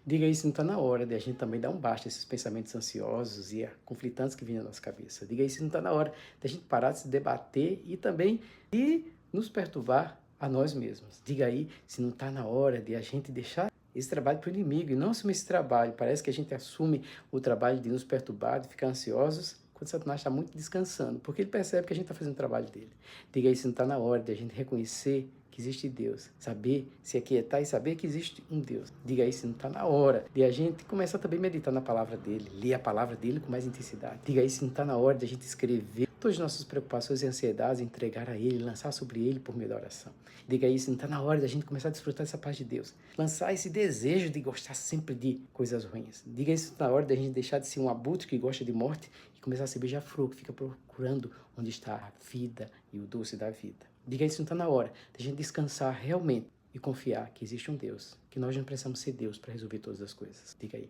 Diga aí se não está na hora de a gente também dar um basta a esses pensamentos ansiosos e conflitantes que vêm na nossa cabeça. Diga aí se não está na hora de a gente parar de se debater e também de nos perturbar a nós mesmos. Diga aí se não está na hora de a gente deixar esse trabalho para o inimigo e não assumir esse trabalho. Parece que a gente assume o trabalho de nos perturbar, de ficar ansiosos, quando Satanás está muito descansando, porque ele percebe que a gente está fazendo o trabalho dele. Diga aí se não está na hora de a gente reconhecer que existe Deus, saber se aquietar e saber que existe um Deus. Diga aí se não está na hora de a gente começar também a meditar na palavra dele, ler a palavra dele com mais intensidade. Diga aí se não está na hora de a gente escrever todas as nossas preocupações e ansiedades, entregar a ele, lançar sobre ele por meio da oração. Diga aí se não está na hora de a gente começar a desfrutar dessa paz de Deus, lançar esse desejo de gostar sempre de coisas ruins. Diga aí se não está na hora de a gente deixar de ser um abutre que gosta de morte e começar a ser beija-flor, que fica procurando onde está a vida e o doce da vida. Diga aí se não está na hora de a gente descansar realmente e confiar que existe um Deus, que nós não precisamos ser Deus para resolver todas as coisas. Diga aí.